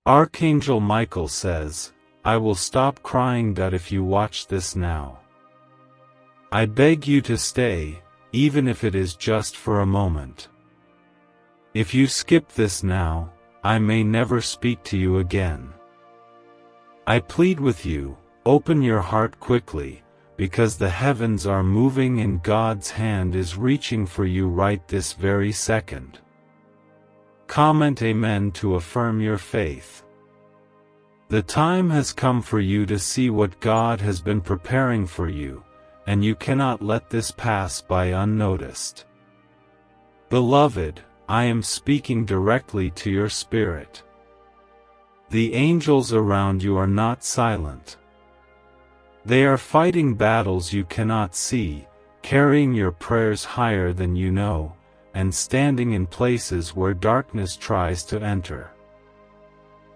Archangel Michael says, "I will stop crying if you watch this now. I beg you to stay, even if it is just for a moment. If you skip this now, I may never speak to you again. I plead with you, open your heart quickly, because the heavens are moving and God's hand is reaching for you right this very second." Comment Amen to affirm your faith. The time has come for you to see what God has been preparing for you, and you cannot let this pass by unnoticed. Beloved, I am speaking directly to your spirit. The angels around you are not silent. They are fighting battles you cannot see, carrying your prayers higher than you know, and standing in places where darkness tries to enter.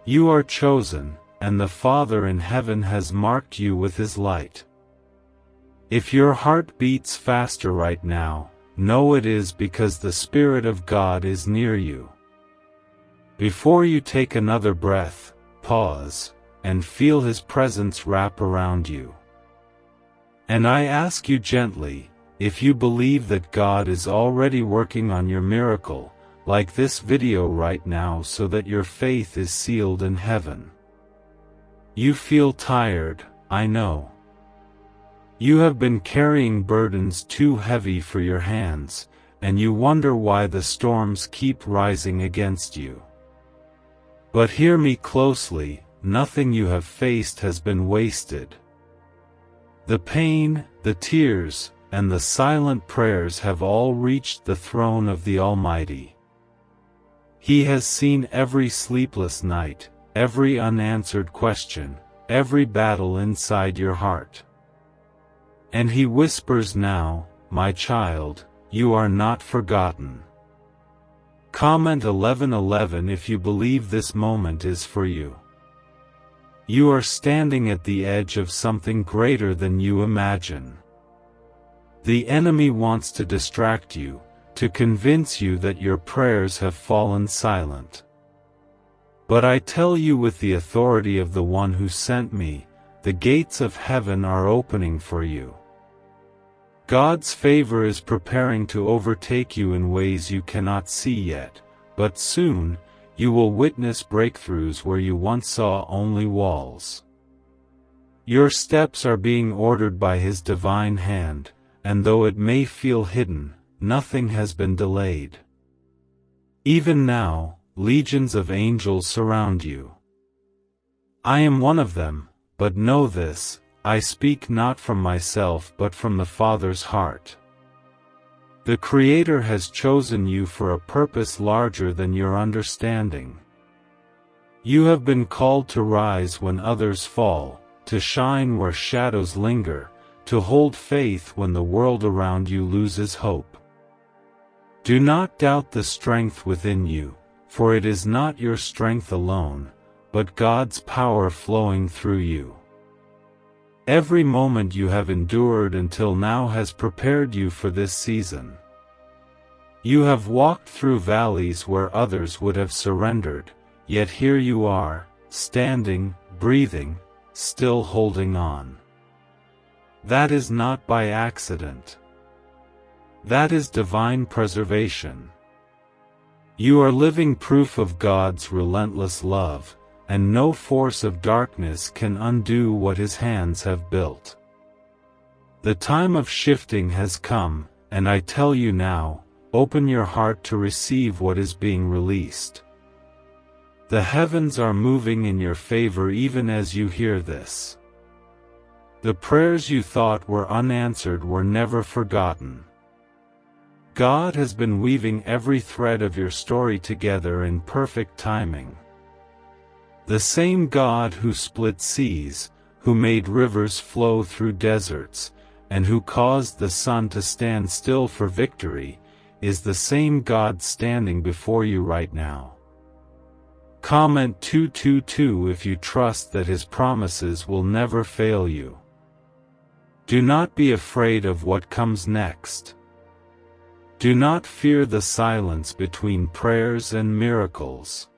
You are chosen, and the Father in heaven has marked you with His light. If your heart beats faster right now, know it is because the Spirit of God is near you. Before you take another breath, pause, and feel His presence wrap around you. And I ask you gently, if you believe that God is already working on your miracle, like this video right now, so that your faith is sealed in heaven. You feel tired, I know. You have been carrying burdens too heavy for your hands, and you wonder why the storms keep rising against you. But hear me closely, nothing you have faced has been wasted. The pain, the tears, and the silent prayers have all reached the throne of the Almighty. He has seen every sleepless night, every unanswered question, every battle inside your heart. And He whispers now, "My child, you are not forgotten." Comment 11:11 if you believe this moment is for you. You are standing at the edge of something greater than you imagine. The enemy wants to distract you, to convince you that your prayers have fallen silent. But I tell you with the authority of the one who sent me, the gates of heaven are opening for you. God's favor is preparing to overtake you in ways you cannot see yet, but soon, you will witness breakthroughs where you once saw only walls. Your steps are being ordered by His divine hand, and though it may feel hidden, nothing has been delayed. Even now, legions of angels surround you. I am one of them, but know this, I speak not from myself but from the Father's heart. The Creator has chosen you for a purpose larger than your understanding. You have been called to rise when others fall, to shine where shadows linger, to hold faith when the world around you loses hope. Do not doubt the strength within you, for it is not your strength alone, but God's power flowing through you. Every moment you have endured until now has prepared you for this season. You have walked through valleys where others would have surrendered, yet here you are, standing, breathing, still holding on. That is not by accident. That is divine preservation. You are living proof of God's relentless love, and no force of darkness can undo what His hands have built. The time of shifting has come, and I tell you now, open your heart to receive what is being released. The heavens are moving in your favor even as you hear this. The prayers you thought were unanswered were never forgotten. God has been weaving every thread of your story together in perfect timing. The same God who split seas, who made rivers flow through deserts, and who caused the sun to stand still for victory, is the same God standing before you right now. Comment 222 if you trust that His promises will never fail you. Do not be afraid of what comes next. Do not fear the silence between prayers and miracles.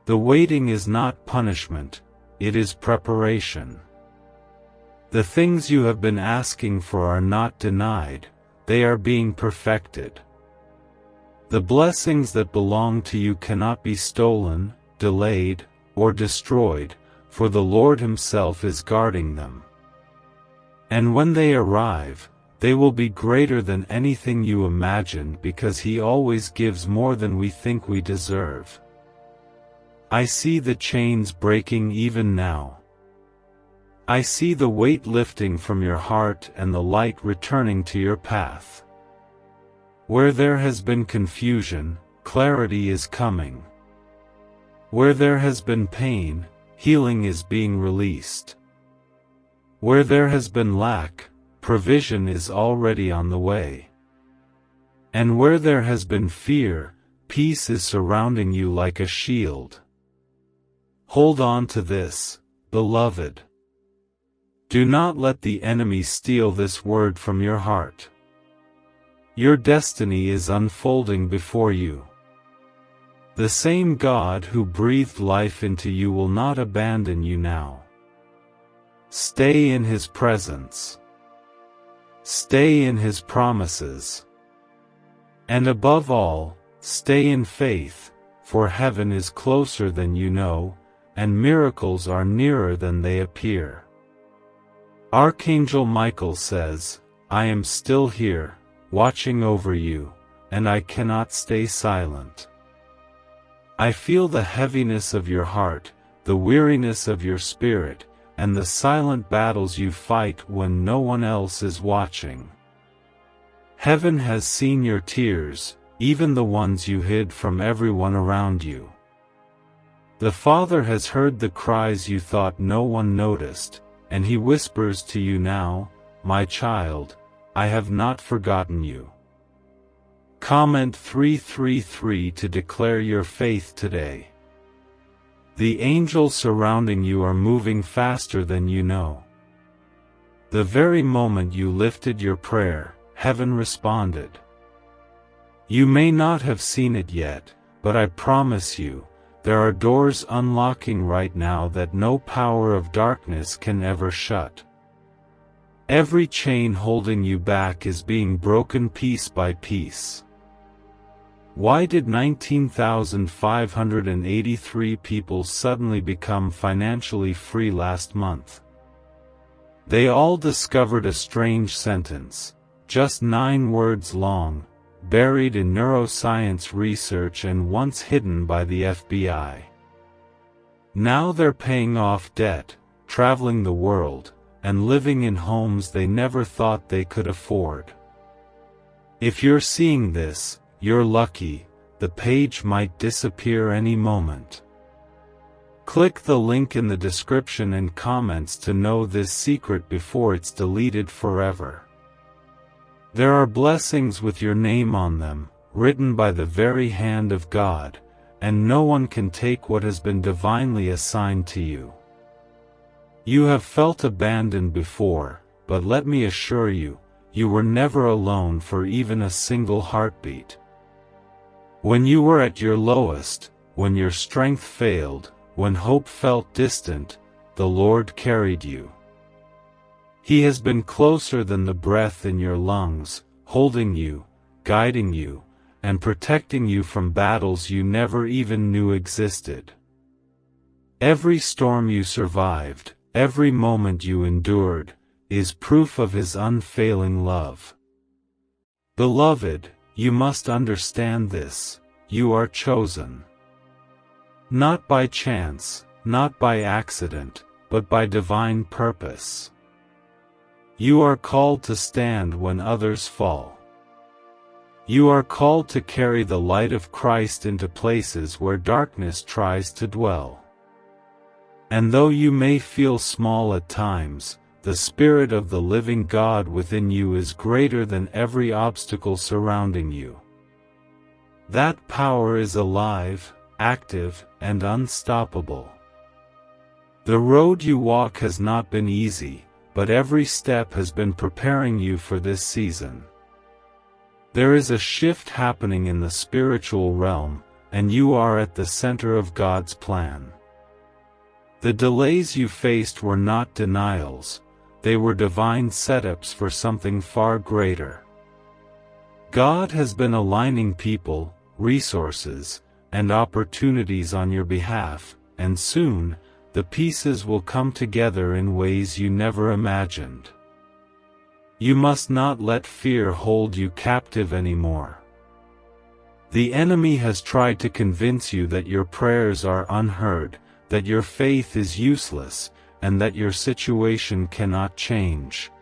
The waiting is not punishment, it is preparation. The things you have been asking for are not denied, they are being perfected. The blessings that belong to you cannot be stolen, delayed, or destroyed, for the Lord Himself is guarding them. And when they arrive, they will be greater than anything you imagine, because He always gives more than we think we deserve. I see the chains breaking even now. I see the weight lifting from your heart and the light returning to your path. Where there has been confusion, clarity is coming. Where there has been pain, healing is being released. Where there has been lack, provision is already on the way. And where there has been fear, peace is surrounding you like a shield. Hold on to this, beloved. Do not let the enemy steal this word from your heart. Your destiny is unfolding before you. The same God who breathed life into you will not abandon you now. Stay in His presence. Stay in His promises. And above all, stay in faith, for heaven is closer than you know, and miracles are nearer than they appear. Archangel Michael says, I am still here, watching over you, and I cannot stay silent. I feel the heaviness of your heart, the weariness of your spirit, and the silent battles you fight when no one else is watching. Heaven has seen your tears, even the ones you hid from everyone around you. The Father has heard the cries you thought no one noticed, and He whispers to you now, my child, I have not forgotten you. Comment 333 to declare your faith today. The angels surrounding you are moving faster than you know. The very moment you lifted your prayer, heaven responded. You may not have seen it yet, but I promise you, there are doors unlocking right now that no power of darkness can ever shut. Every chain holding you back is being broken piece by piece. Why did 19,583 people suddenly become financially free last month? They all discovered a strange sentence, just 9 words long, buried in neuroscience research and once hidden by the FBI. Now they're paying off debt, traveling the world, and living in homes they never thought they could afford. If you're seeing this, you're lucky, the page might disappear any moment. Click the link in the description and comments to know this secret before it's deleted forever. There are blessings with your name on them, written by the very hand of God, and no one can take what has been divinely assigned to you. You have felt abandoned before, but let me assure you, you were never alone for even a single heartbeat. When you were at your lowest, when your strength failed, when hope felt distant, the Lord carried you. He has been closer than the breath in your lungs, holding you, guiding you, and protecting you from battles you never even knew existed. Every storm you survived, every moment you endured, is proof of His unfailing love. Beloved, you must understand this, you are chosen. Not by chance, not by accident, but by divine purpose. You are called to stand when others fall. You are called to carry the light of Christ into places where darkness tries to dwell. And though you may feel small at times, the Spirit of the living God within you is greater than every obstacle surrounding you. That power is alive, active, and unstoppable. The road you walk has not been easy, but every step has been preparing you for this season. There is a shift happening in the spiritual realm, and you are at the center of God's plan. The delays you faced were not denials, they were divine setups for something far greater. God has been aligning people, resources, and opportunities on your behalf, and soon, the pieces will come together in ways you never imagined. You must not let fear hold you captive anymore. The enemy has tried to convince you that your prayers are unheard, that your faith is useless, and that your situation cannot change.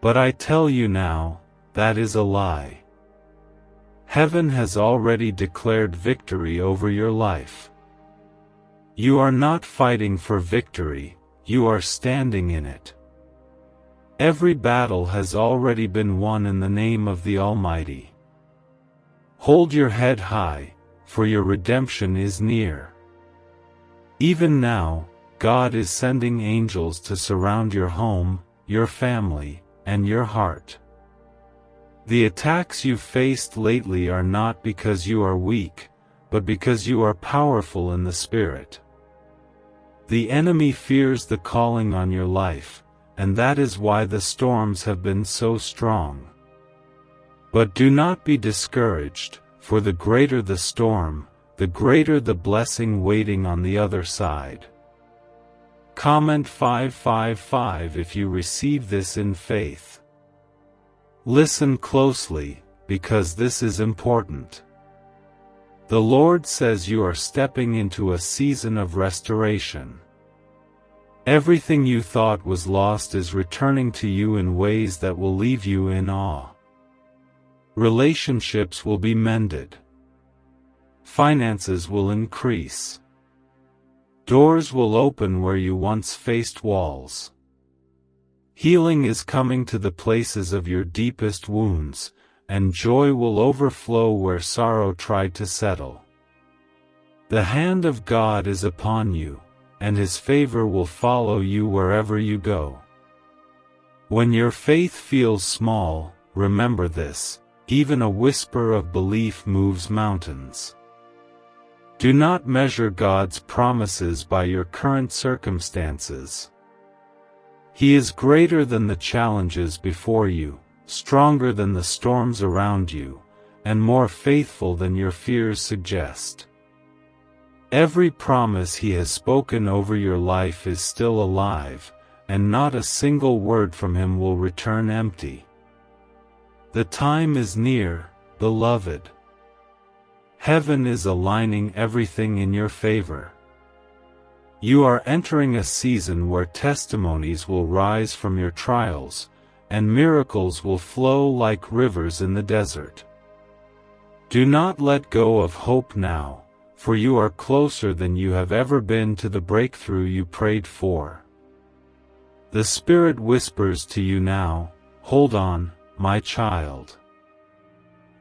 But I tell you now, that is a lie. Heaven has already declared victory over your life. You are not fighting for victory, you are standing in it. Every battle has already been won in the name of the Almighty. Hold your head high, for your redemption is near. Even now, God is sending angels to surround your home, your family, and your heart. The attacks you've faced lately are not because you are weak, but because you are powerful in the Spirit. The enemy fears the calling on your life, and that is why the storms have been so strong. But do not be discouraged, for the greater the storm, the greater the blessing waiting on the other side. Comment 555 if you receive this in faith. Listen closely, because this is important. The Lord says you are stepping into a season of restoration. Everything you thought was lost is returning to you in ways that will leave you in awe. Relationships will be mended. Finances will increase. Doors will open where you once faced walls. Healing is coming to the places of your deepest wounds, and joy will overflow where sorrow tried to settle. The hand of God is upon you, and His favor will follow you wherever you go. When your faith feels small, remember this: even a whisper of belief moves mountains. Do not measure God's promises by your current circumstances. He is greater than the challenges before you, stronger than the storms around you, and more faithful than your fears suggest. Every promise He has spoken over your life is still alive, and not a single word from Him will return empty. The time is near, beloved. Heaven is aligning everything in your favor. You are entering a season where testimonies will rise from your trials, and miracles will flow like rivers in the desert. Do not let go of hope now, for you are closer than you have ever been to the breakthrough you prayed for. The Spirit whispers to you now, "Hold on, my child.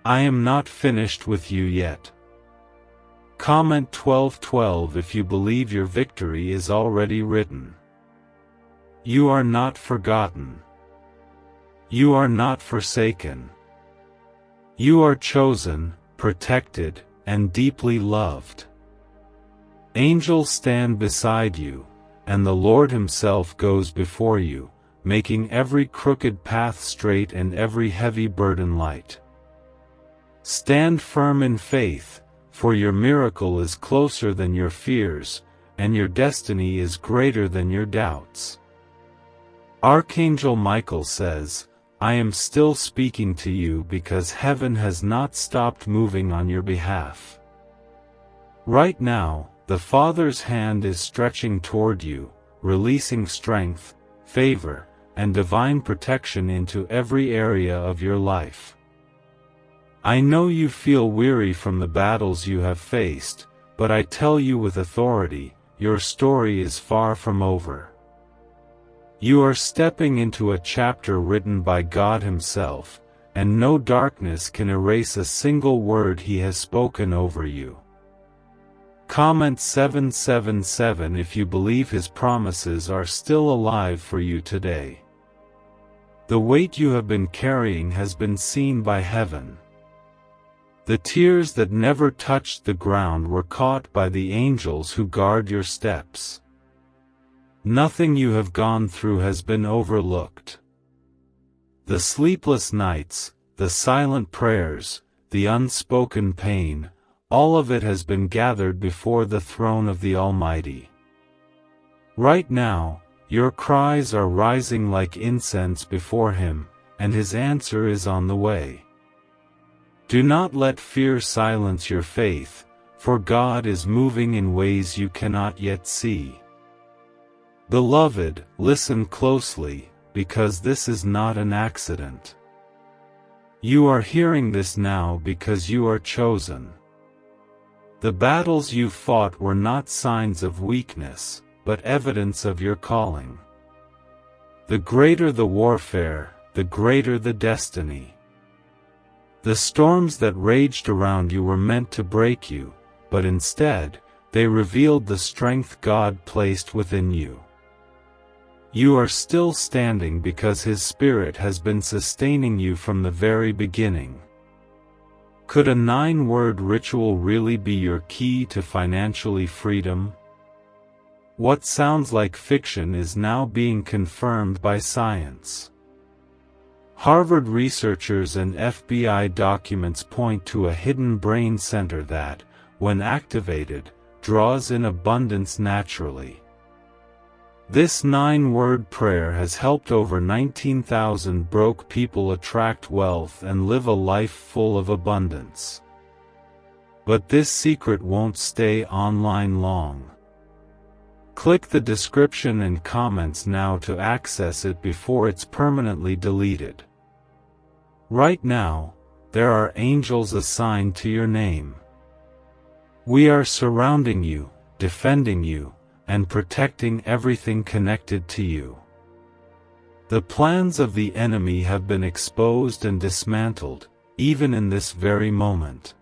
I am not finished with you yet." Comment 1212 if you believe your victory is already written. You are not forgotten. You are not forsaken. You are chosen, protected, and deeply loved. Angels stand beside you, and the Lord Himself goes before you, making every crooked path straight and every heavy burden light. Stand firm in faith, for your miracle is closer than your fears, and your destiny is greater than your doubts. Archangel Michael says, "I am still speaking to you because heaven has not stopped moving on your behalf." Right now, the Father's hand is stretching toward you, releasing strength, favor, and divine protection into every area of your life. I know you feel weary from the battles you have faced, but I tell you with authority, your story is far from over. You are stepping into a chapter written by God Himself, and no darkness can erase a single word He has spoken over you. Comment 777 if you believe His promises are still alive for you today. The weight you have been carrying has been seen by heaven. The tears that never touched the ground were caught by the angels who guard your steps. Nothing you have gone through has been overlooked. The sleepless nights, the silent prayers, the unspoken pain, all of it has been gathered before the throne of the Almighty. Right now, your cries are rising like incense before Him, and His answer is on the way. Do not let fear silence your faith, for God is moving in ways you cannot yet see. Beloved, listen closely, because this is not an accident. You are hearing this now because you are chosen. The battles you fought were not signs of weakness, but evidence of your calling. The greater the warfare, the greater the destiny. The storms that raged around you were meant to break you, but instead, they revealed the strength God placed within you. You are still standing because His Spirit has been sustaining you from the very beginning. Could a 9-word ritual really be your key to financially freedom? What sounds like fiction is now being confirmed by science. Harvard researchers and FBI documents point to a hidden brain center that, when activated, draws in abundance naturally. This 9-word prayer has helped over 19,000 broke people attract wealth and live a life full of abundance. But this secret won't stay online long. Click the description and comments now to access it before it's permanently deleted. Right now, there are angels assigned to your name. We are surrounding you, defending you, and protecting everything connected to you. The plans of the enemy have been exposed and dismantled, even in this very moment.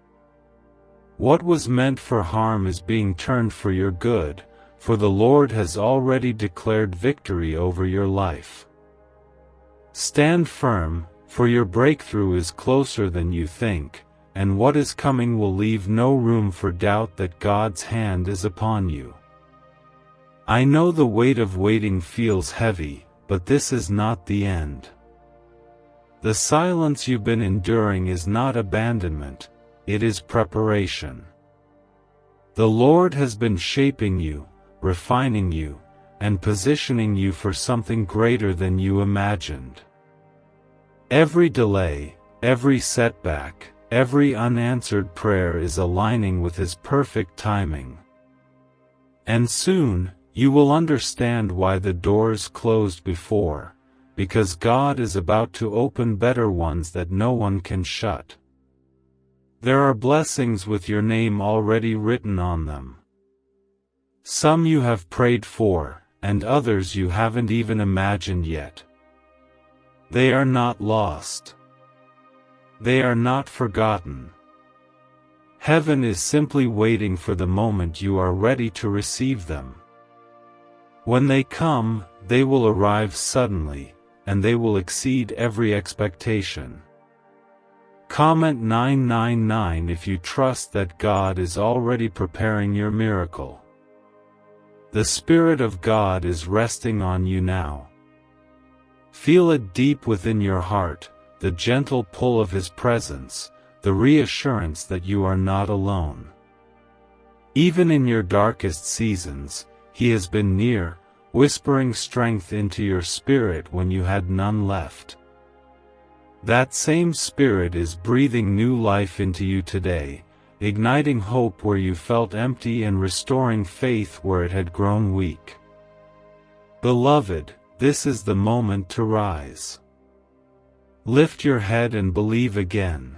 What was meant for harm is being turned for your good, for the Lord has already declared victory over your life. Stand firm, for your breakthrough is closer than you think, and what is coming will leave no room for doubt that God's hand is upon you. I know the weight of waiting feels heavy, but this is not the end. The silence you've been enduring is not abandonment, it is preparation. The Lord has been shaping you, refining you, and positioning you for something greater than you imagined. Every delay, every setback, every unanswered prayer is aligning with His perfect timing. And soon, you will understand why the doors closed before, because God is about to open better ones that no one can shut. There are blessings with your name already written on them. Some you have prayed for, and others you haven't even imagined yet. They are not lost. They are not forgotten. Heaven is simply waiting for the moment you are ready to receive them. When they come, they will arrive suddenly, and they will exceed every expectation. Comment 999 if you trust that God is already preparing your miracle. The Spirit of God is resting on you now. Feel it deep within your heart, the gentle pull of His presence, the reassurance that you are not alone. Even in your darkest seasons, He has been near, whispering strength into your spirit when you had none left. That same Spirit is breathing new life into you today, igniting hope where you felt empty and restoring faith where it had grown weak. Beloved, this is the moment to rise. Lift your head and believe again.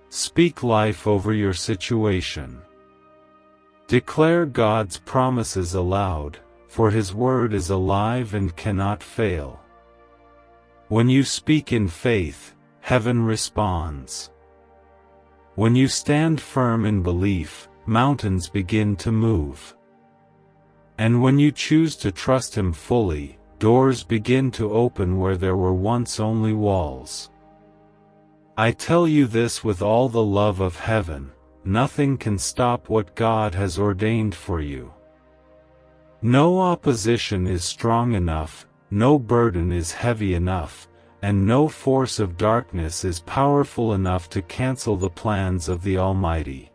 Speak life over your situation. Declare God's promises aloud, for His word is alive and cannot fail. When you speak in faith, heaven responds. When you stand firm in belief, mountains begin to move. And when you choose to trust Him fully, doors begin to open where there were once only walls. I tell you this with all the love of heaven, nothing can stop what God has ordained for you. No opposition is strong enough, no burden is heavy enough, and no force of darkness is powerful enough to cancel the plans of the Almighty.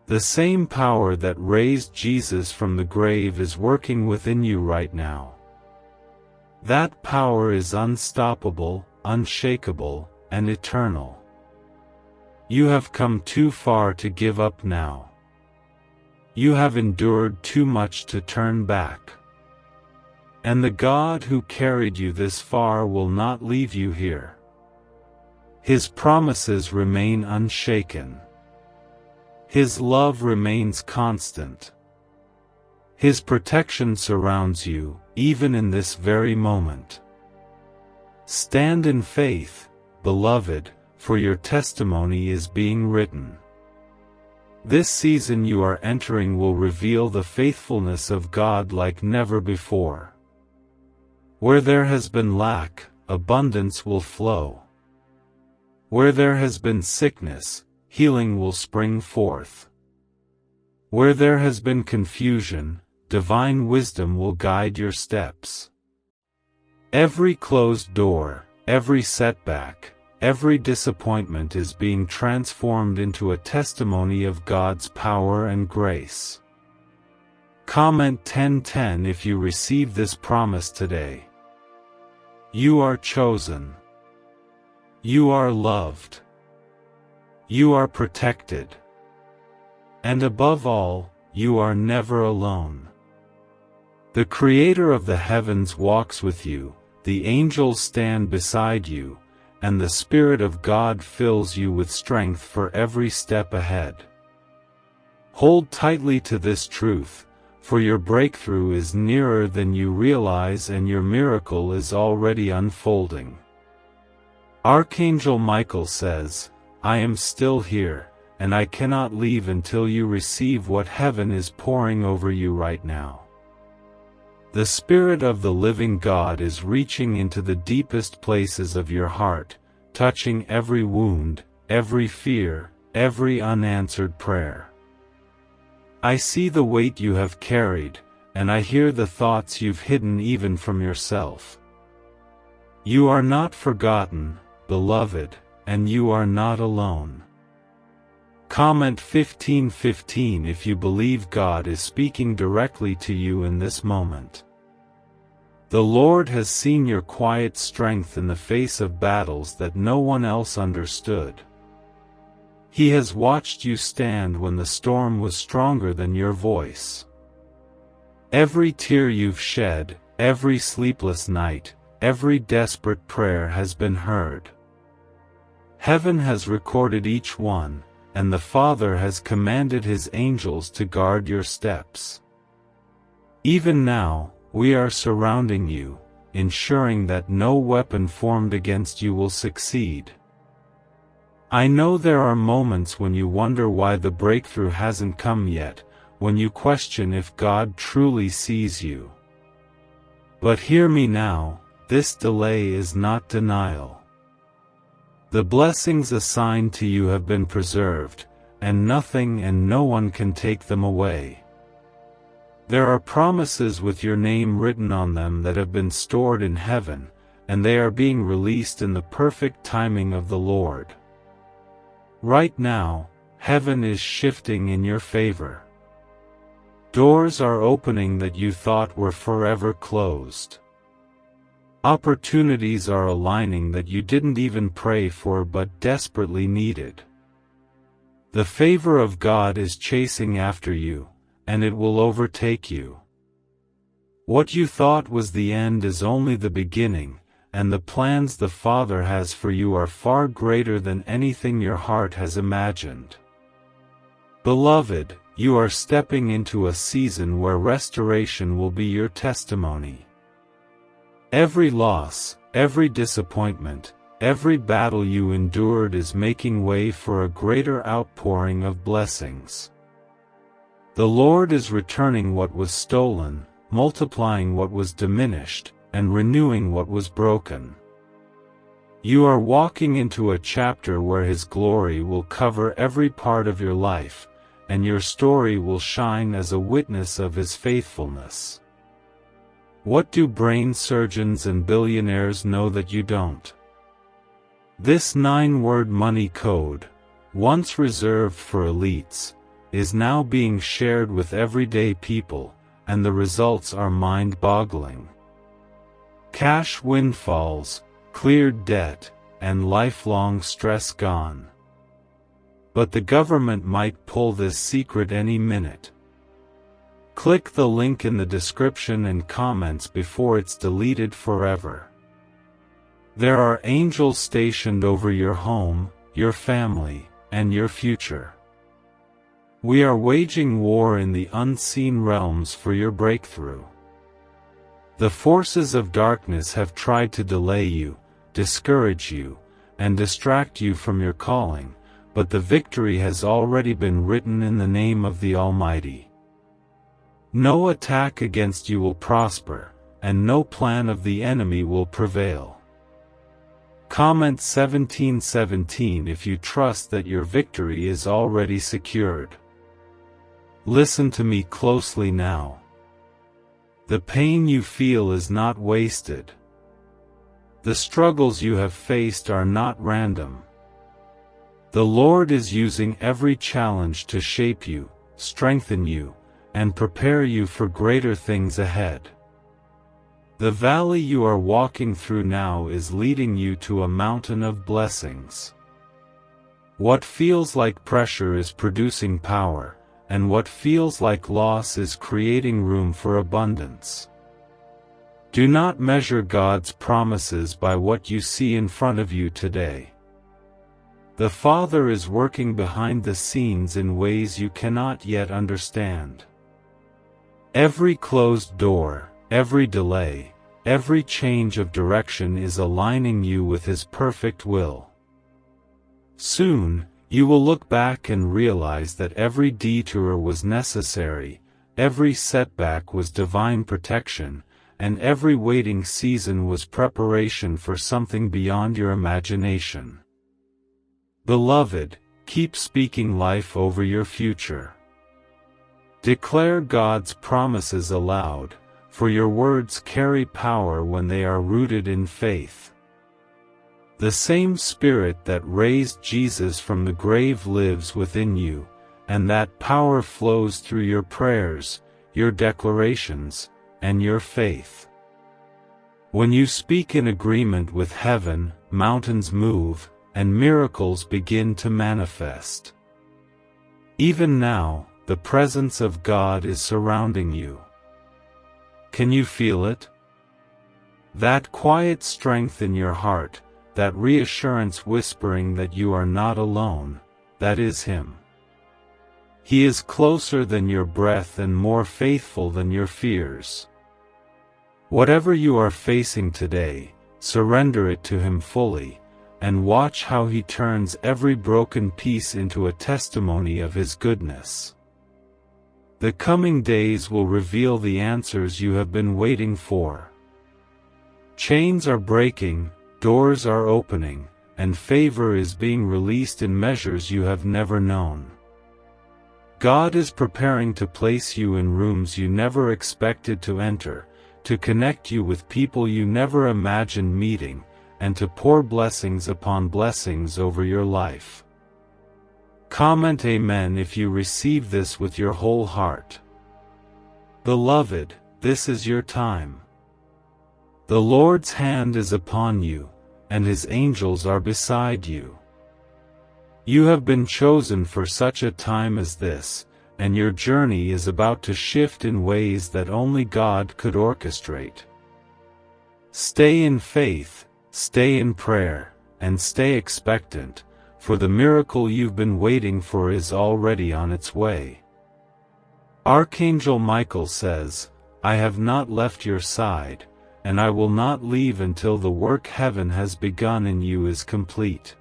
The same power that raised Jesus from the grave is working within you right now. That power is unstoppable, unshakable, and eternal. You have come too far to give up now. You have endured too much to turn back. And the God who carried you this far will not leave you here. His promises remain unshaken. His love remains constant. His protection surrounds you, even in this very moment. Stand in faith, beloved, for your testimony is being written. This season you are entering will reveal the faithfulness of God like never before. Where there has been lack, abundance will flow. Where there has been sickness, healing will spring forth. Where there has been confusion, divine wisdom will guide your steps. Every closed door, every setback, every disappointment is being transformed into a testimony of God's power and grace. Comment 10:10 if you receive this promise today. You are chosen. You are loved. You are protected. And above all, you are never alone. The Creator of the heavens walks with you, the angels stand beside you, and the Spirit of God fills you with strength for every step ahead. Hold tightly to this truth, for your breakthrough is nearer than you realize and your miracle is already unfolding. Archangel Michael says, I am still here, and I cannot leave until you receive what heaven is pouring over you right now. The Spirit of the living God is reaching into the deepest places of your heart, touching every wound, every fear, every unanswered prayer. I see the weight you have carried, and I hear the thoughts you've hidden even from yourself. You are not forgotten, beloved, and you are not alone. Comment 15:15 if you believe God is speaking directly to you in this moment. The Lord has seen your quiet strength in the face of battles that no one else understood. He has watched you stand when the storm was stronger than your voice. Every tear you've shed, every sleepless night, every desperate prayer has been heard. Heaven has recorded each one, and the Father has commanded His angels to guard your steps. Even now, we are surrounding you, ensuring that no weapon formed against you will succeed. I know there are moments when you wonder why the breakthrough hasn't come yet, when you question if God truly sees you. But hear me now, this delay is not denial. The blessings assigned to you have been preserved, and nothing and no one can take them away. There are promises with your name written on them that have been stored in heaven, and they are being released in the perfect timing of the Lord. Right now, heaven is shifting in your favor. Doors are opening that you thought were forever closed. Opportunities are aligning that you didn't even pray for but desperately needed. The favor of God is chasing after you, and it will overtake you. What you thought was the end is only the beginning, and the plans the Father has for you are far greater than anything your heart has imagined. Beloved, you are stepping into a season where restoration will be your testimony. Every loss, every disappointment, every battle you endured is making way for a greater outpouring of blessings. The Lord is returning what was stolen, multiplying what was diminished, and renewing what was broken. You are walking into a chapter where His glory will cover every part of your life, and your story will shine as a witness of His faithfulness. What do brain surgeons and billionaires know that you don't? This 9-word money code, once reserved for elites, is now being shared with everyday people, and the results are mind-boggling. Cash windfalls, cleared debt, and lifelong stress gone. But the government might pull this secret any minute. Click the link in the description and comments before it's deleted forever. There are angels stationed over your home, your family, and your future. We are waging war in the unseen realms for your breakthrough. The forces of darkness have tried to delay you, discourage you, and distract you from your calling, but the victory has already been written in the name of the Almighty. No attack against you will prosper, and no plan of the enemy will prevail. Comment 1717 if you trust that your victory is already secured. Listen to me closely now. The pain you feel is not wasted. The struggles you have faced are not random. The Lord is using every challenge to shape you, strengthen you, and prepare you for greater things ahead. The valley you are walking through now is leading you to a mountain of blessings. What feels like pressure is producing power, and what feels like loss is creating room for abundance. Do not measure God's promises by what you see in front of you today. The Father is working behind the scenes in ways you cannot yet understand. Every closed door, every delay, every change of direction is aligning you with His perfect will. Soon, you will look back and realize that every detour was necessary, every setback was divine protection, and every waiting season was preparation for something beyond your imagination. Beloved, keep speaking life over your future. Declare God's promises aloud, for your words carry power when they are rooted in faith. The same Spirit that raised Jesus from the grave lives within you, and that power flows through your prayers, your declarations, and your faith. When you speak in agreement with heaven, mountains move, and miracles begin to manifest. Even now, the presence of God is surrounding you. Can you feel it? That quiet strength in your heart, that reassurance whispering that you are not alone, that is Him. He is closer than your breath and more faithful than your fears. Whatever you are facing today, surrender it to Him fully, and watch how He turns every broken piece into a testimony of His goodness. The coming days will reveal the answers you have been waiting for. Chains are breaking, doors are opening, and favor is being released in measures you have never known. God is preparing to place you in rooms you never expected to enter, to connect you with people you never imagined meeting, and to pour blessings upon blessings over your life. Comment Amen if you receive this with your whole heart. Beloved, this is your time. The Lord's hand is upon you, and His angels are beside you. You have been chosen for such a time as this, and your journey is about to shift in ways that only God could orchestrate. Stay in faith, stay in prayer, and stay expectant, for the miracle you've been waiting for is already on its way. Archangel Michael says, "I have not left your side, and I will not leave until the work heaven has begun in you is complete."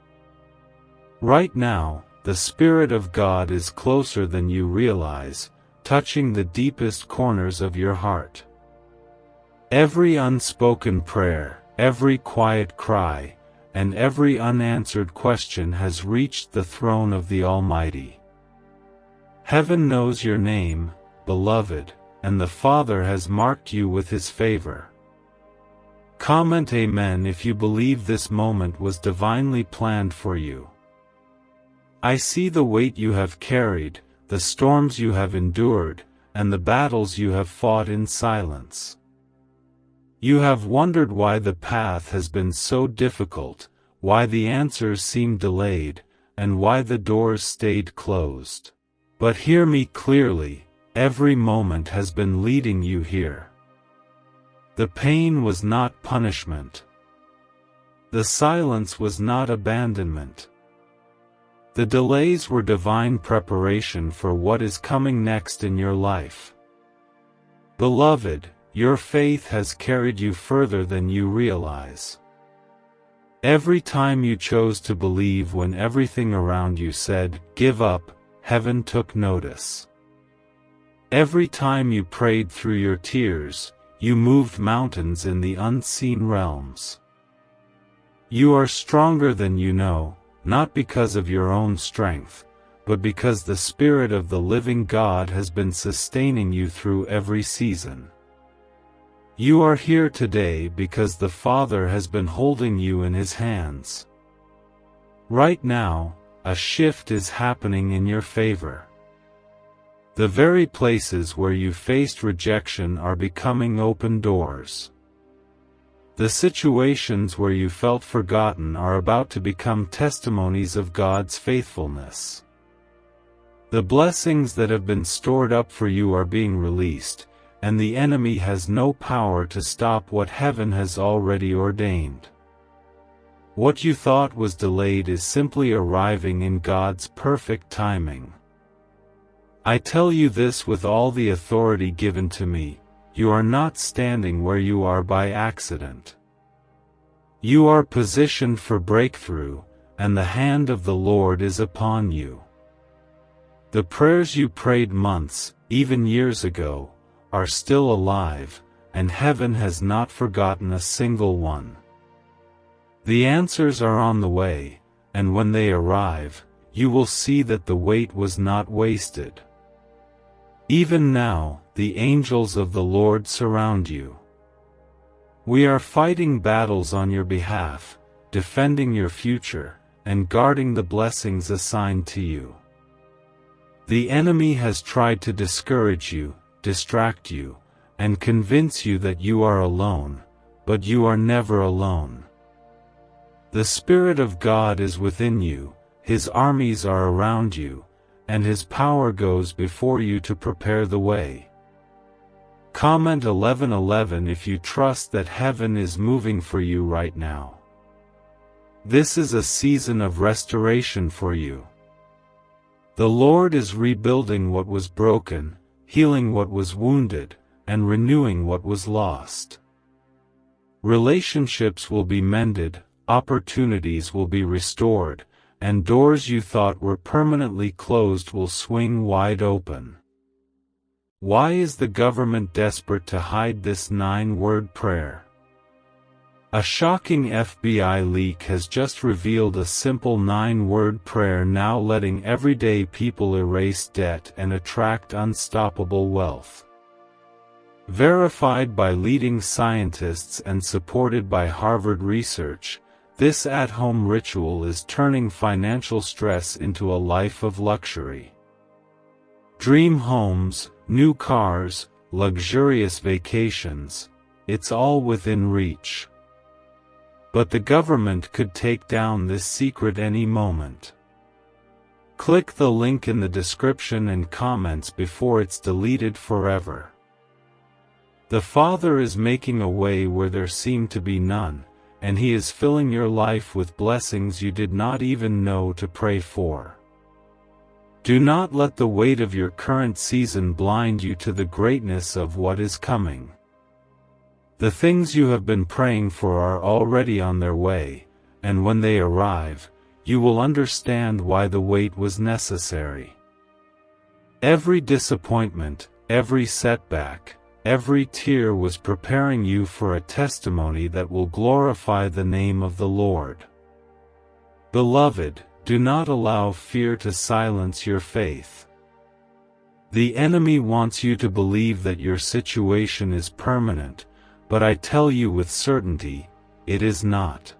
Right now, the Spirit of God is closer than you realize, touching the deepest corners of your heart. Every unspoken prayer, every quiet cry, and every unanswered question has reached the throne of the Almighty. Heaven knows your name, beloved, and the Father has marked you with His favor. Comment Amen if you believe this moment was divinely planned for you. I see the weight you have carried, the storms you have endured, and the battles you have fought in silence. You have wondered why the path has been so difficult, why the answers seem delayed, and why the doors stayed closed. But hear me clearly, every moment has been leading you here. The pain was not punishment. The silence was not abandonment. The delays were divine preparation for what is coming next in your life. Beloved, your faith has carried you further than you realize. Every time you chose to believe when everything around you said, "Give up," heaven took notice. Every time you prayed through your tears, you moved mountains in the unseen realms. You are stronger than you know, not because of your own strength, but because the Spirit of the living God has been sustaining you through every season. You are here today because the Father has been holding you in His hands. Right now, a shift is happening in your favor. The very places where you faced rejection are becoming open doors. The situations where you felt forgotten are about to become testimonies of God's faithfulness. The blessings that have been stored up for you are being released, and the enemy has no power to stop what heaven has already ordained. What you thought was delayed is simply arriving in God's perfect timing. I tell you this with all the authority given to me, you are not standing where you are by accident. You are positioned for breakthrough, and the hand of the Lord is upon you. The prayers you prayed months, even years ago, are still alive, and heaven has not forgotten a single one. The answers are on the way, and when they arrive, you will see that the wait was not wasted. Even now, the angels of the Lord surround you. We are fighting battles on your behalf, defending your future, and guarding the blessings assigned to you. The enemy has tried to discourage you, distract you, and convince you that you are alone, but you are never alone. The Spirit of God is within you, His armies are around you, and His power goes before you to prepare the way. Comment 11:11 if you trust that heaven is moving for you right now. This is a season of restoration for you. The Lord is rebuilding what was broken, healing what was wounded, and renewing what was lost. Relationships will be mended, opportunities will be restored, and doors you thought were permanently closed will swing wide open. Why is the government desperate to hide this 9-word prayer? A shocking FBI leak has just revealed a simple 9-word prayer now letting everyday people erase debt and attract unstoppable wealth. Verified by leading scientists and supported by Harvard research, this at-home ritual is turning financial stress into a life of luxury. Dream homes, new cars, luxurious vacations, it's all within reach. But the government could take down this secret any moment. Click the link in the description and comments before it's deleted forever. The Father is making a way where there seemed to be none, and He is filling your life with blessings you did not even know to pray for. Do not let the weight of your current season blind you to the greatness of what is coming. The things you have been praying for are already on their way, and when they arrive, you will understand why the wait was necessary. Every disappointment, every setback, every tear was preparing you for a testimony that will glorify the name of the Lord. Beloved, do not allow fear to silence your faith. The enemy wants you to believe that your situation is permanent, but I tell you with certainty, it is not.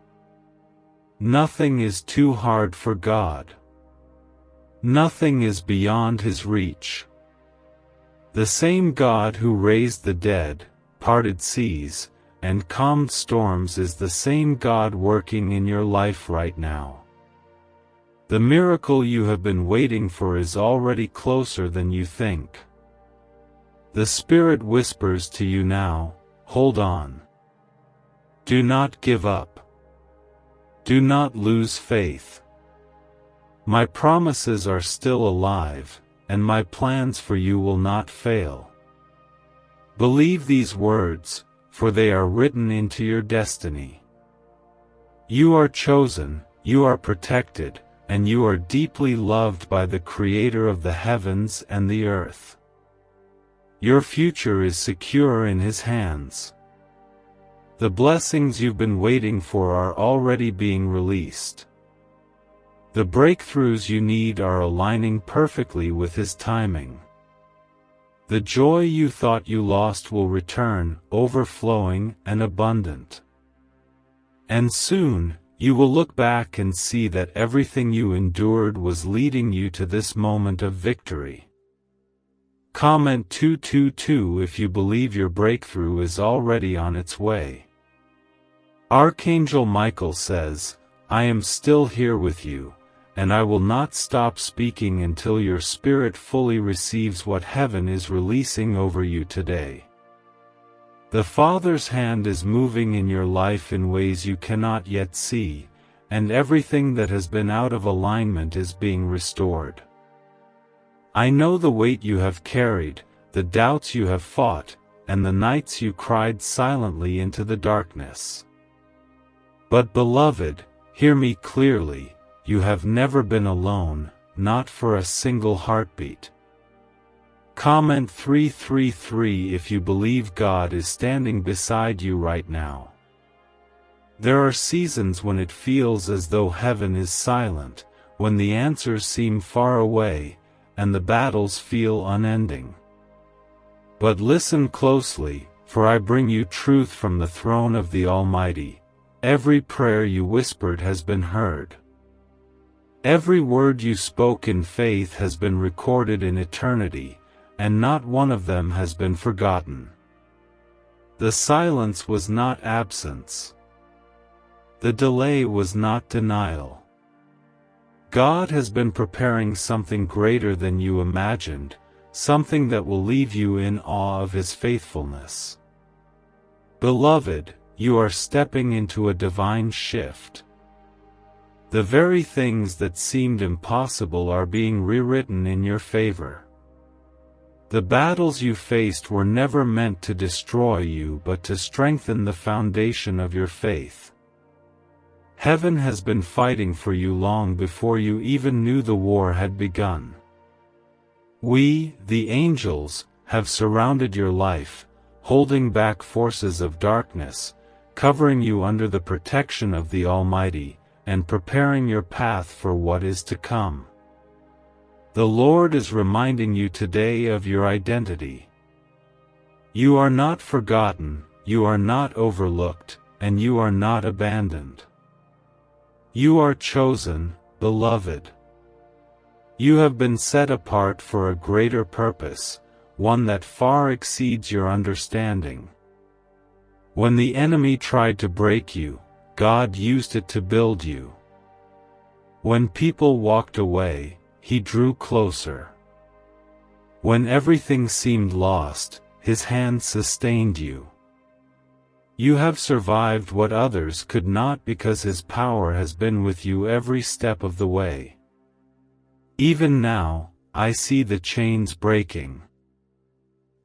Nothing is too hard for God. Nothing is beyond His reach. The same God who raised the dead, parted seas, and calmed storms is the same God working in your life right now. The miracle you have been waiting for is already closer than you think. The Spirit whispers to you now, hold on. Do not give up. Do not lose faith. My promises are still alive, and my plans for you will not fail. Believe these words, for they are written into your destiny. You are chosen, you are protected, and you are deeply loved by the Creator of the heavens and the earth. Your future is secure in His hands. The blessings you've been waiting for are already being released. The breakthroughs you need are aligning perfectly with His timing. The joy you thought you lost will return, overflowing and abundant. And soon, you will look back and see that everything you endured was leading you to this moment of victory. Comment 222 if you believe your breakthrough is already on its way. Archangel Michael says, I am still here with you, and I will not stop speaking until your spirit fully receives what heaven is releasing over you today. The Father's hand is moving in your life in ways you cannot yet see, and everything that has been out of alignment is being restored. I know the weight you have carried, the doubts you have fought, and the nights you cried silently into the darkness. But beloved, hear me clearly, you have never been alone, not for a single heartbeat. Comment 333 if you believe God is standing beside you right now. There are seasons when it feels as though heaven is silent, when the answers seem far away, and the battles feel unending. But listen closely, for I bring you truth from the throne of the Almighty. Every prayer you whispered has been heard. Every word you spoke in faith has been recorded in eternity, and not one of them has been forgotten. The silence was not absence. The delay was not denial. God has been preparing something greater than you imagined, something that will leave you in awe of His faithfulness. Beloved, you are stepping into a divine shift. The very things that seemed impossible are being rewritten in your favor. The battles you faced were never meant to destroy you but to strengthen the foundation of your faith. Heaven has been fighting for you long before you even knew the war had begun. We, the angels, have surrounded your life, holding back forces of darkness, covering you under the protection of the Almighty, and preparing your path for what is to come. The Lord is reminding you today of your identity. You are not forgotten, you are not overlooked, and you are not abandoned. You are chosen, beloved. You have been set apart for a greater purpose, one that far exceeds your understanding. When the enemy tried to break you, God used it to build you. When people walked away, He drew closer. When everything seemed lost, His hand sustained you. You have survived what others could not because His power has been with you every step of the way. Even now, I see the chains breaking.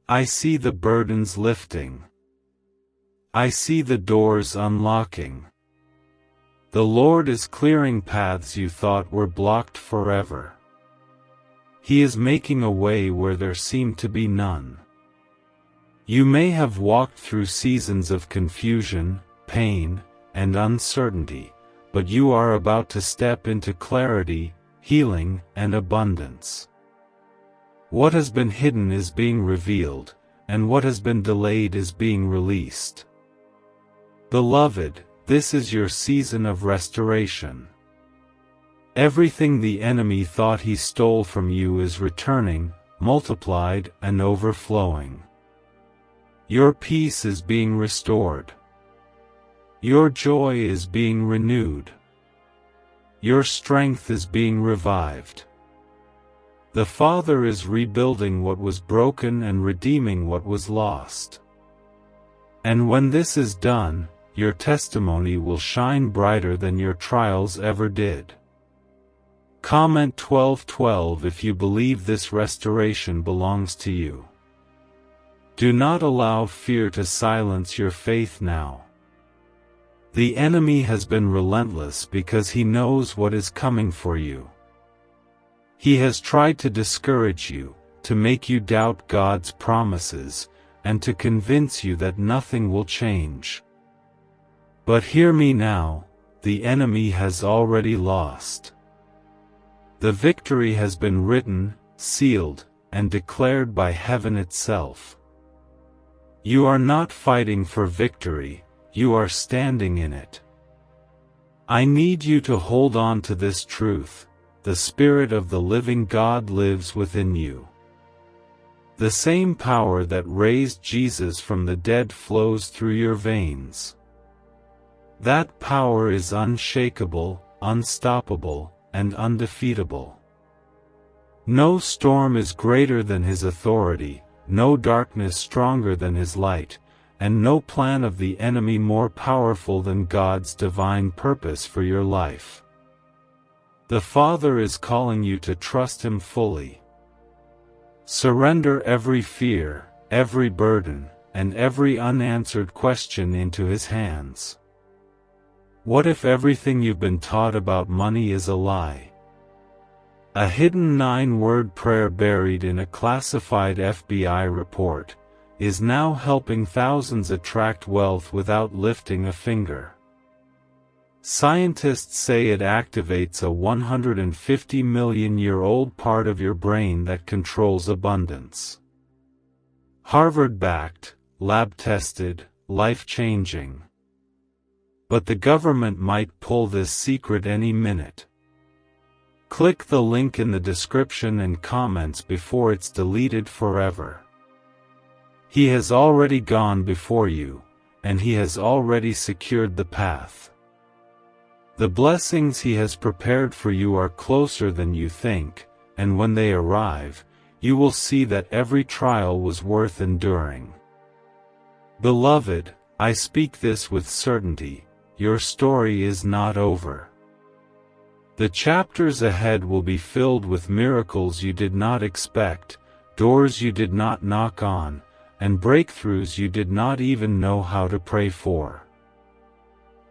I see the burdens lifting. I see the doors unlocking. The Lord is clearing paths you thought were blocked forever. He is making a way where there seemed to be none. You may have walked through seasons of confusion, pain, and uncertainty, but you are about to step into clarity, healing, and abundance. What has been hidden is being revealed, and what has been delayed is being released. Beloved, this is your season of restoration. Everything the enemy thought he stole from you is returning, multiplied, and overflowing. Your peace is being restored. Your joy is being renewed. Your strength is being revived. The Father is rebuilding what was broken and redeeming what was lost. And when this is done, your testimony will shine brighter than your trials ever did. Comment 12:12 if you believe this restoration belongs to you. Do not allow fear to silence your faith now. The enemy has been relentless because he knows what is coming for you. He has tried to discourage you, to make you doubt God's promises, and to convince you that nothing will change. But hear me now, the enemy has already lost. The victory has been written, sealed, and declared by heaven itself. You are not fighting for victory, you are standing in it. I need you to hold on to this truth: the Spirit of the living God lives within you. The same power that raised Jesus from the dead flows through your veins. That power is unshakable, unstoppable, and undefeatable. No storm is greater than His authority, no darkness stronger than His light, and no plan of the enemy more powerful than God's divine purpose for your life. The Father is calling you to trust Him fully. Surrender every fear, every burden, and every unanswered question into His hands. What if everything you've been taught about money is a lie? A hidden 9-word prayer buried in a classified FBI report is now helping thousands attract wealth without lifting a finger. Scientists say it activates a 150-million-year-old part of your brain that controls abundance. Harvard-backed, lab-tested, life-changing. But the government might pull this secret any minute. Click the link in the description and comments before it's deleted forever. He has already gone before you, and He has already secured the path. The blessings He has prepared for you are closer than you think, and when they arrive, you will see that every trial was worth enduring. Beloved, I speak this with certainty: your story is not over. The chapters ahead will be filled with miracles you did not expect, doors you did not knock on, and breakthroughs you did not even know how to pray for.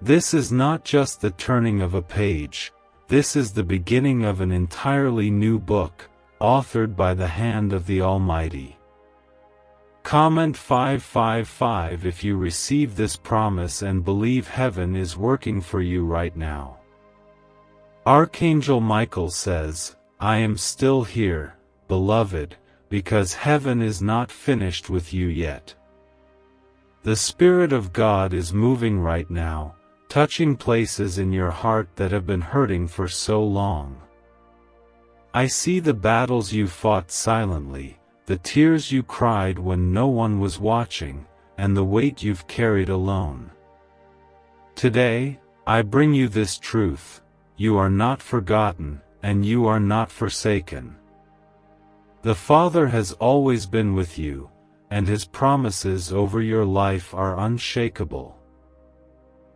This is not just the turning of a page, this is the beginning of an entirely new book, authored by the hand of the Almighty. Comment 555 if you receive this promise and believe heaven is working for you right now. Archangel Michael says, I am still here, beloved, because heaven is not finished with you yet. The Spirit of God is moving right now, touching places in your heart that have been hurting for so long. I see the battles you fought silently, the tears you cried when no one was watching, and the weight you've carried alone. Today, I bring you this truth: you are not forgotten, and you are not forsaken. The Father has always been with you, and His promises over your life are unshakable.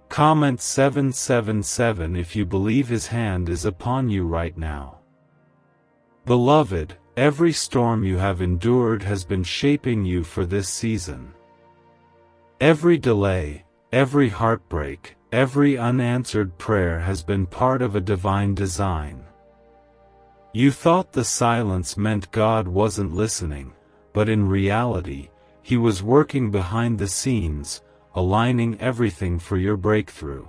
Comment 777 if you believe His hand is upon you right now. Beloved, every storm you have endured has been shaping you for this season. Every delay, every heartbreak, every unanswered prayer has been part of a divine design. You thought the silence meant God wasn't listening, but in reality, He was working behind the scenes, aligning everything for your breakthrough.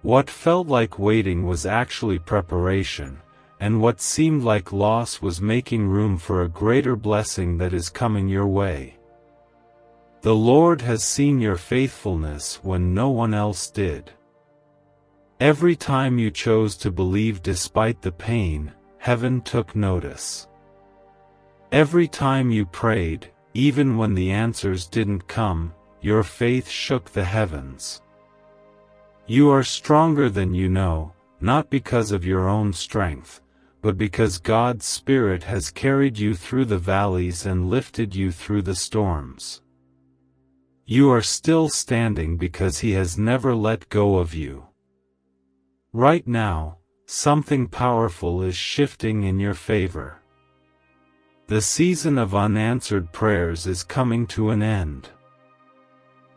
What felt like waiting was actually preparation, and what seemed like loss was making room for a greater blessing that is coming your way. The Lord has seen your faithfulness when no one else did. Every time you chose to believe despite the pain, heaven took notice. Every time you prayed, even when the answers didn't come, your faith shook the heavens. You are stronger than you know, not because of your own strength, but because God's Spirit has carried you through the valleys and lifted you through the storms. You are still standing because He has never let go of you. Right now, something powerful is shifting in your favor. The season of unanswered prayers is coming to an end.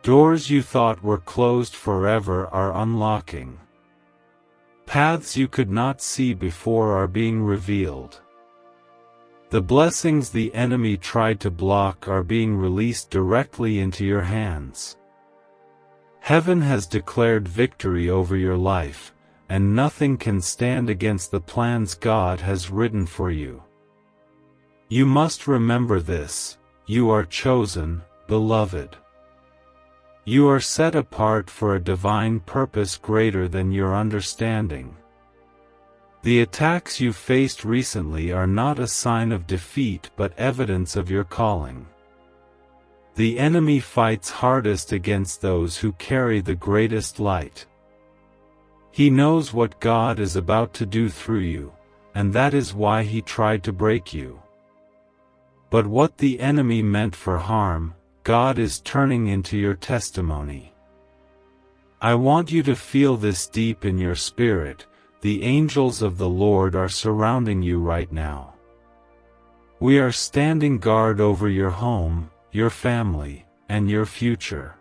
Doors you thought were closed forever are unlocking. Paths you could not see before are being revealed. The blessings the enemy tried to block are being released directly into your hands. Heaven has declared victory over your life, and nothing can stand against the plans God has written for you. You must remember this: you are chosen, beloved. You are set apart for a divine purpose greater than your understanding. The attacks you faced recently are not a sign of defeat but evidence of your calling. The enemy fights hardest against those who carry the greatest light. He knows what God is about to do through you, and that is why he tried to break you. But what the enemy meant for harm, God is turning into your testimony. I want you to feel this deep in your spirit. The angels of the Lord are surrounding you right now. We are standing guard over your home, your family, and your future.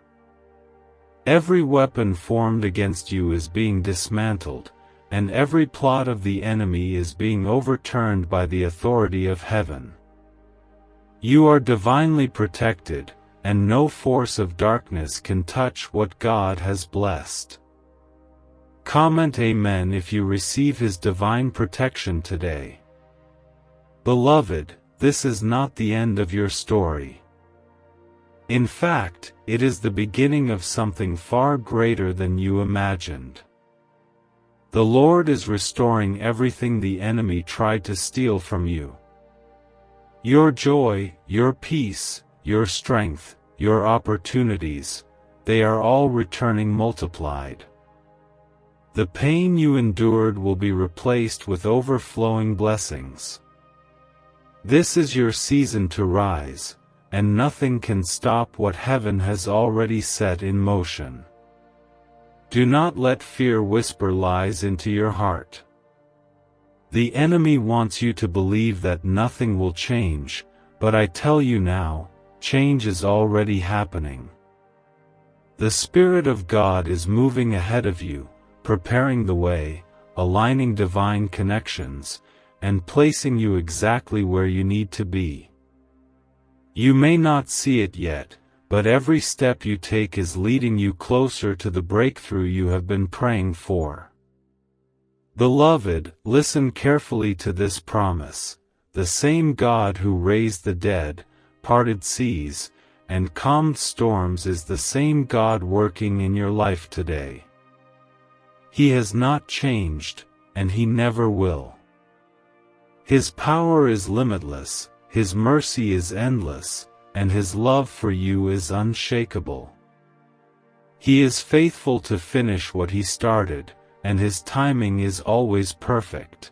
Every weapon formed against you is being dismantled, and every plot of the enemy is being overturned by the authority of heaven. You are divinely protected, and no force of darkness can touch what God has blessed. Comment Amen if you receive His divine protection today. Beloved, this is not the end of your story. In fact, it is the beginning of something far greater than you imagined. The Lord is restoring everything the enemy tried to steal from you. Your joy, your peace, your strength, your opportunities, they are all returning multiplied. The pain you endured will be replaced with overflowing blessings. This is your season to rise, and nothing can stop what heaven has already set in motion. Do not let fear whisper lies into your heart. The enemy wants you to believe that nothing will change, but I tell you now, change is already happening. The Spirit of God is moving ahead of you, preparing the way, aligning divine connections, and placing you exactly where you need to be. You may not see it yet, but every step you take is leading you closer to the breakthrough you have been praying for. Beloved, listen carefully to this promise. The same God who raised the dead, parted seas, and calmed storms is the same God working in your life today. He has not changed, and He never will. His power is limitless, His mercy is endless, and His love for you is unshakable. He is faithful to finish what He started, and His timing is always perfect.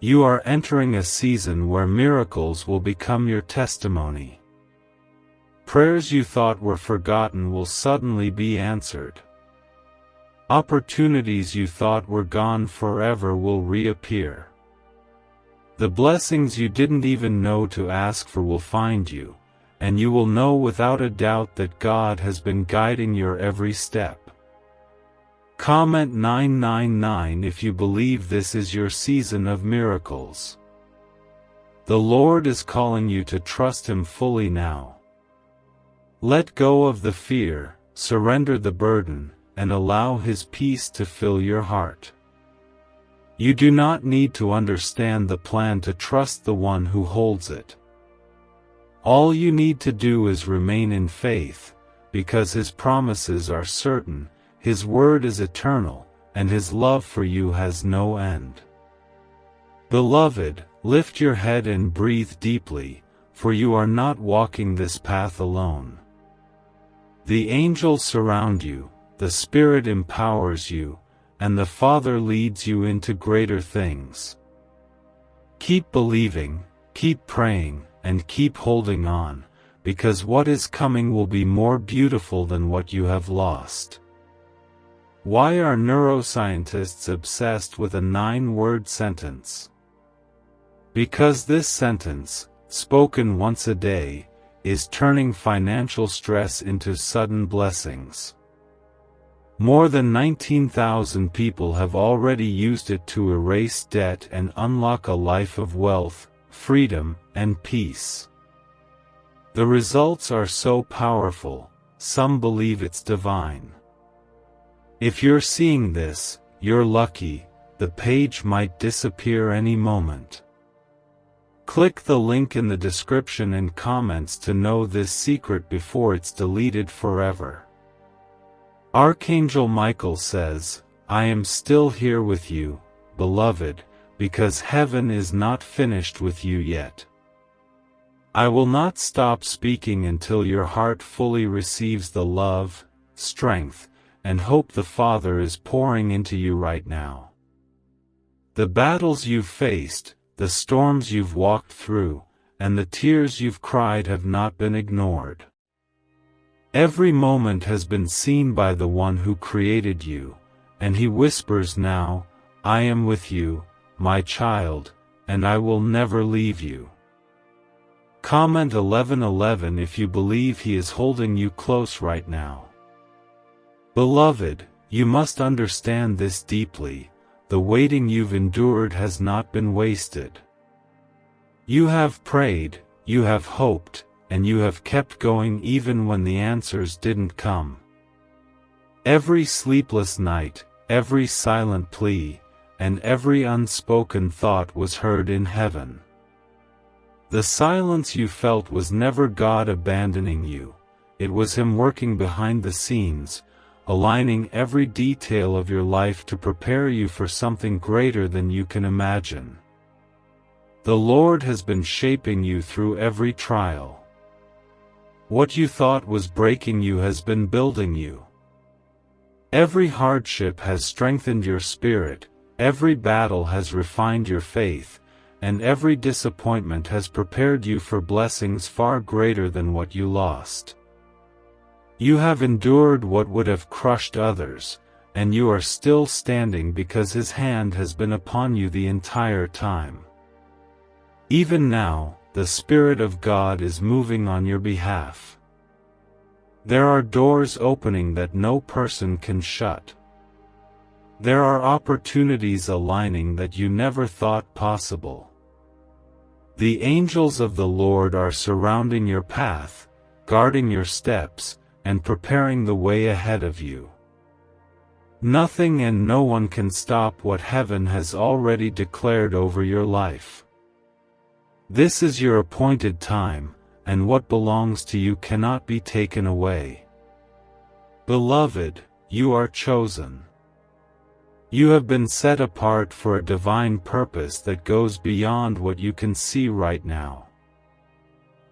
You are entering a season where miracles will become your testimony. Prayers you thought were forgotten will suddenly be answered. Opportunities you thought were gone forever will reappear. The blessings you didn't even know to ask for will find you, and you will know without a doubt that God has been guiding your every step. Comment 999 if you believe this is your season of miracles. The Lord is calling you to trust Him fully now. Let go of the fear, surrender the burden, and allow His peace to fill your heart. You do not need to understand the plan to trust the one who holds it. All you need to do is remain in faith, because His promises are certain, His word is eternal, and His love for you has no end. Beloved, lift your head and breathe deeply, for you are not walking this path alone. The angels surround you, the Spirit empowers you, and the Father leads you into greater things. Keep believing, keep praying, and keep holding on, because what is coming will be more beautiful than what you have lost. Why are neuroscientists obsessed with a 9-word sentence? Because this sentence, spoken once a day, is turning financial stress into sudden blessings. More than 19,000 people have already used it to erase debt and unlock a life of wealth, freedom, and peace. The results are so powerful, some believe it's divine. If you're seeing this, you're lucky, the page might disappear any moment. Click the link in the description and comments to know this secret before it's deleted forever. Archangel Michael says, "I am still here with you, beloved, because heaven is not finished with you yet. I will not stop speaking until your heart fully receives the love, strength, and hope the Father is pouring into you right now. The battles you've faced, the storms you've walked through, and the tears you've cried have not been ignored. Every moment has been seen by the one who created you, and He whispers now, 'I am with you, my child, and I will never leave you.'" Comment 1111 if you believe He is holding you close right now. Beloved, you must understand this deeply. The waiting you've endured has not been wasted. You have prayed, you have hoped, and you have kept going even when the answers didn't come. Every sleepless night, every silent plea, and every unspoken thought was heard in heaven. The silence you felt was never God abandoning you, it was Him working behind the scenes, aligning every detail of your life to prepare you for something greater than you can imagine. The Lord has been shaping you through every trial. What you thought was breaking you has been building you. Every hardship has strengthened your spirit, every battle has refined your faith, and every disappointment has prepared you for blessings far greater than what you lost. You have endured what would have crushed others, and you are still standing because His hand has been upon you the entire time. Even now, the Spirit of God is moving on your behalf. There are doors opening that no person can shut. There are opportunities aligning that you never thought possible. The angels of the Lord are surrounding your path, guarding your steps, and preparing the way ahead of you. Nothing and no one can stop what heaven has already declared over your life. This is your appointed time, and what belongs to you cannot be taken away. Beloved, you are chosen. You have been set apart for a divine purpose that goes beyond what you can see right now.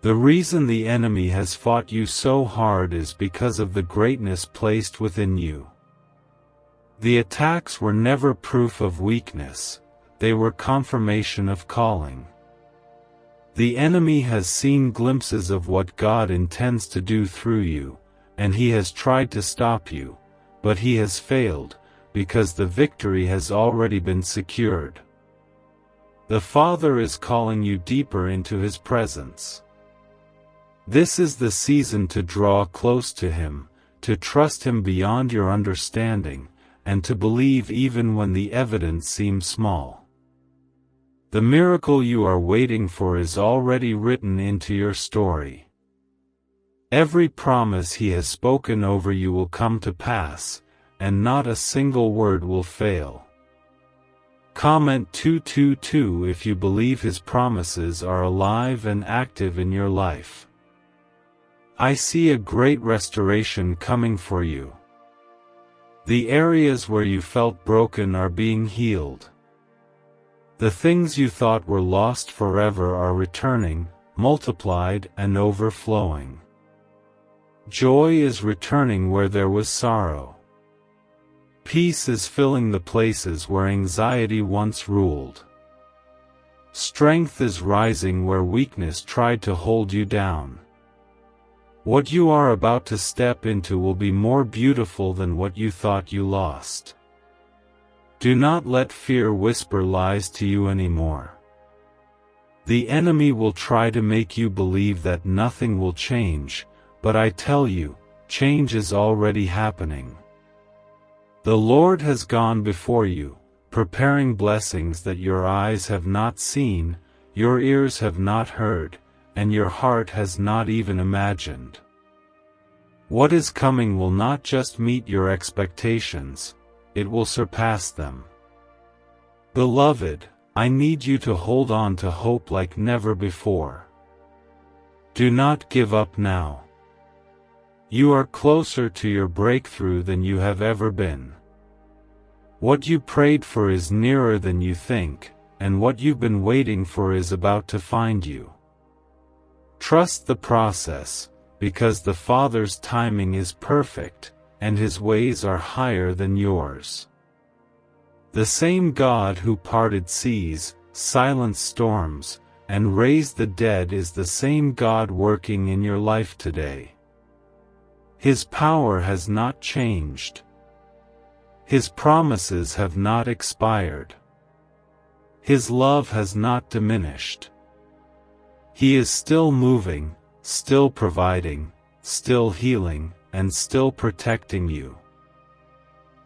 The reason the enemy has fought you so hard is because of the greatness placed within you. The attacks were never proof of weakness, they were confirmation of calling. The enemy has seen glimpses of what God intends to do through you, and he has tried to stop you, but he has failed, because the victory has already been secured. The Father is calling you deeper into His presence. This is the season to draw close to Him, to trust Him beyond your understanding, and to believe even when the evidence seems small. The miracle you are waiting for is already written into your story. Every promise He has spoken over you will come to pass, and not a single word will fail. Comment 222 if you believe His promises are alive and active in your life. I see a great restoration coming for you. The areas where you felt broken are being healed. The things you thought were lost forever are returning, multiplied and overflowing. Joy is returning where there was sorrow. Peace is filling the places where anxiety once ruled. Strength is rising where weakness tried to hold you down. What you are about to step into will be more beautiful than what you thought you lost. Do not let fear whisper lies to you anymore. The enemy will try to make you believe that nothing will change, but I tell you, change is already happening. The Lord has gone before you, preparing blessings that your eyes have not seen, your ears have not heard, and your heart has not even imagined. What is coming will not just meet your expectations, it will surpass them. Beloved, I need you to hold on to hope like never before. Do not give up now. You are closer to your breakthrough than you have ever been. What you prayed for is nearer than you think, and what you've been waiting for is about to find you. Trust the process, because the Father's timing is perfect, and His ways are higher than yours. The same God who parted seas, silenced storms, and raised the dead is the same God working in your life today. His power has not changed. His promises have not expired. His love has not diminished. He is still moving, still providing, still healing, and still protecting you.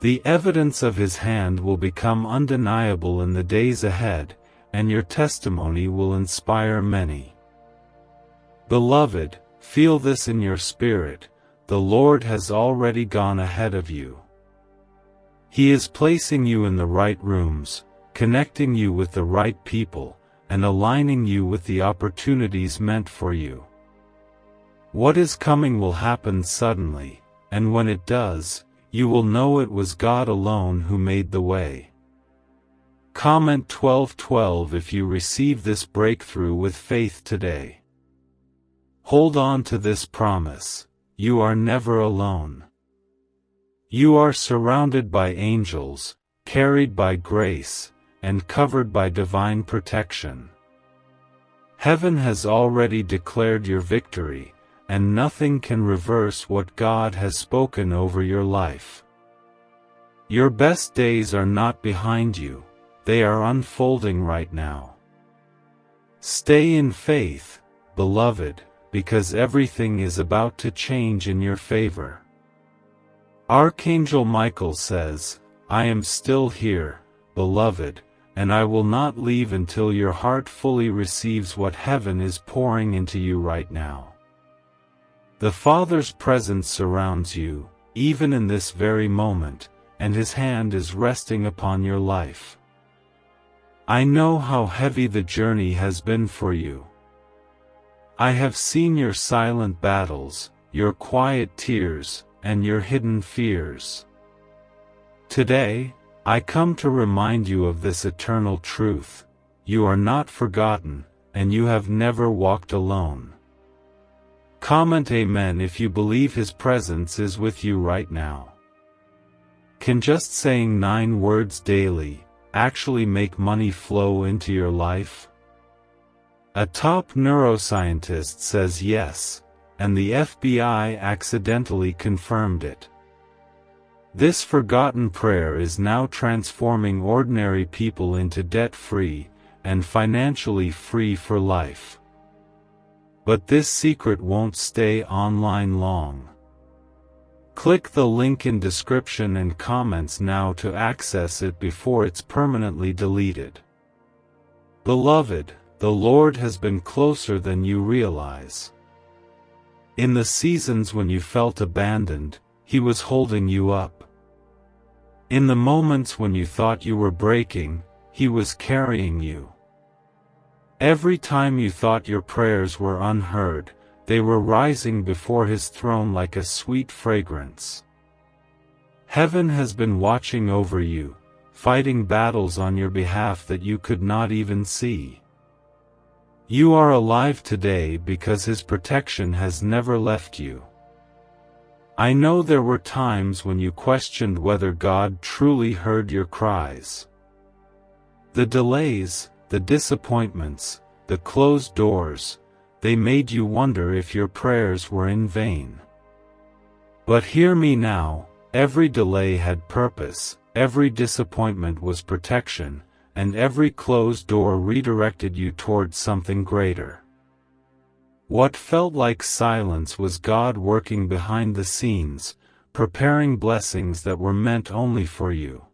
The evidence of His hand will become undeniable in the days ahead, and your testimony will inspire many. Beloved, feel this in your spirit, the Lord has already gone ahead of you. He is placing you in the right rooms, connecting you with the right people, and aligning you with the opportunities meant for you. What is coming will happen suddenly, and when it does, you will know it was God alone who made the way. Comment 1212 if you receive this breakthrough with faith today. Hold on to this promise, you are never alone. You are surrounded by angels, carried by grace, and covered by divine protection. Heaven has already declared your victory, and nothing can reverse what God has spoken over your life. Your best days are not behind you, they are unfolding right now. Stay in faith, beloved, because everything is about to change in your favor. Archangel Michael says, I am still here, beloved, and I will not leave until your heart fully receives what heaven is pouring into you right now. The Father's presence surrounds you, even in this very moment, and His hand is resting upon your life. I know how heavy the journey has been for you. I have seen your silent battles, your quiet tears, and your hidden fears. Today, I come to remind you of this eternal truth: you are not forgotten, and you have never walked alone. Comment Amen if you believe His presence is with you right now. Can just saying 9 words daily actually make money flow into your life? A top neuroscientist says yes, and the FBI accidentally confirmed it. This forgotten prayer is now transforming ordinary people into debt-free and financially free for life. But this secret won't stay online long. Click the link in description and comments now to access it before it's permanently deleted. Beloved, the Lord has been closer than you realize. In the seasons when you felt abandoned, He was holding you up. In the moments when you thought you were breaking, He was carrying you. Every time you thought your prayers were unheard, they were rising before His throne like a sweet fragrance. Heaven has been watching over you, fighting battles on your behalf that you could not even see. You are alive today because His protection has never left you. I know there were times when you questioned whether God truly heard your cries. The delays, the disappointments, the closed doors, they made you wonder if your prayers were in vain. But hear me now, every delay had purpose, every disappointment was protection, and every closed door redirected you towards something greater. What felt like silence was God working behind the scenes, preparing blessings that were meant only for you.